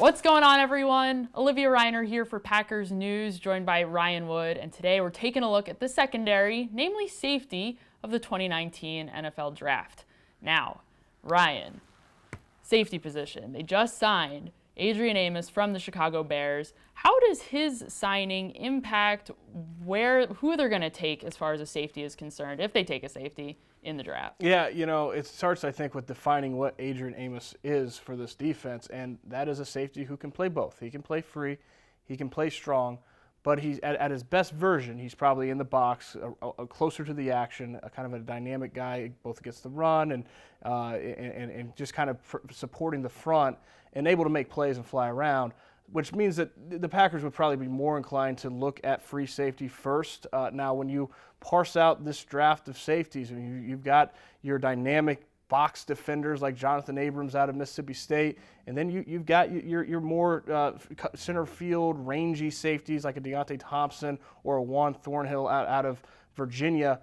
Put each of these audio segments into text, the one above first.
What's going on, everyone? Olivia Reiner here for Packers News, joined by Ryan Wood, and today we're taking a look at the secondary, namely safety, of the 2019 NFL Draft. Now, Ryan, safety position. They just signed Adrian Amos from the Chicago Bears. How does his signing impact who they're going to take as far as a safety is concerned, if they take a safety in the draft? Yeah, it starts, I think, with defining what Adrian Amos is for this defense, and that is a safety who can play both. He can play free, he can play strong, but he's at his best version, he's probably in the box, closer to the action, a kind of a dynamic guy, both against the run and just kind of supporting the front and able to make plays and fly around, which means that the Packers would probably be more inclined to look at free safety first. Now, when you parse out this draft of safeties, I mean, you've got your dynamic box defenders like Jonathan Abrams out of Mississippi State, and then you've got your more center field rangy safeties like a Deontay Thompson or a Juan Thornhill out of Virginia.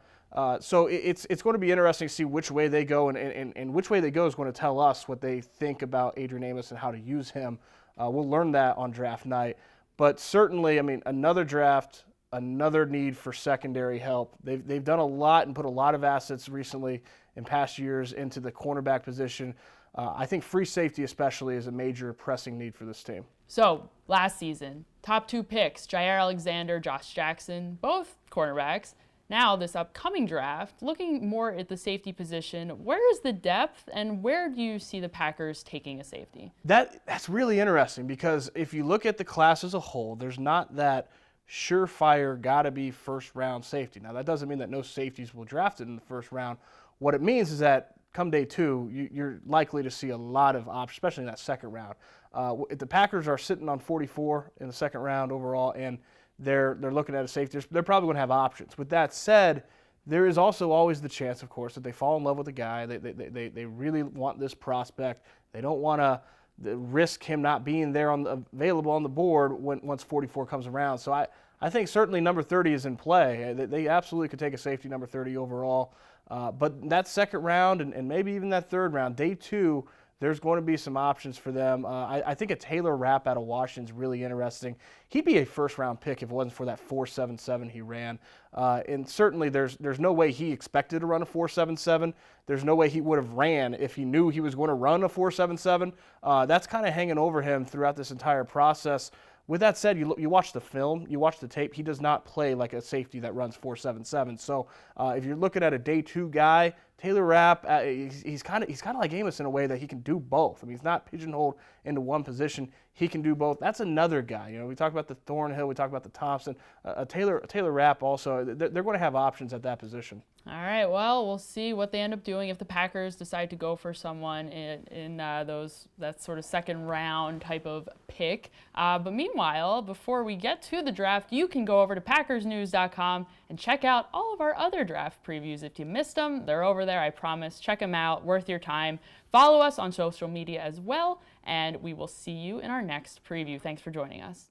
So it's going to be interesting to see which way they go, and which way they go is going to tell us what they think about Adrian Amos and how to use him. We'll learn that on draft night. But certainly, I mean, another draft, another need for secondary help. They've done a lot and put a lot of assets recently in past years into the cornerback position. I think free safety especially is a major pressing need for this team. So, last season, top two picks, Jair Alexander, Josh Jackson, both cornerbacks. Now, this upcoming draft, looking more at the safety position, where is the depth and where do you see the Packers taking a safety? That's really interesting because if you look at the class as a whole, there's not that surefire, gotta-be first-round safety. Now, that doesn't mean that no safeties will draft it in the first round. What it means is that come day two, you're likely to see a lot of options, especially in that second round. If the Packers are sitting on 44 in the second round overall and they're looking at a safety, they're probably going to have options. With that said, there is also always the chance, of course, that they fall in love with the guy. They really want this prospect. They don't want to risk him not being there available on the board once 44 comes around. So I think certainly number 30 is in play. They absolutely could take a safety number 30 overall. But that second round and maybe even that third round, day two, there's going to be some options for them. I think a Taylor Rapp out of Washington is really interesting. He'd be a first-round pick if it wasn't for that 4.77 he ran. And certainly there's no way he expected to run a 4.77. There's no way he would have ran if he knew he was going to run a 4.77. That's kind of hanging over him throughout this entire process. With that said, you watch the film, you watch the tape, he does not play like a safety that runs 4.77. So if you're looking at a day two guy, Taylor Rapp, he's kind of like Amos in a way that he can do both. I mean, he's not pigeonholed into one position. He can do both. That's another guy. We talk about the Thornhill, we talk about the Thompson. Taylor Rapp also, they're going to have options at that position. All right, well, we'll see what they end up doing if the Packers decide to go for someone in that sort of second round type of pick. But meanwhile, before we get to the draft, you can go over to PackersNews.com and check out all of our other draft previews. If you missed them, they're over there, I promise. Check them out, worth your time. Follow us on social media as well, and we will see you in our next preview. Thanks for joining us.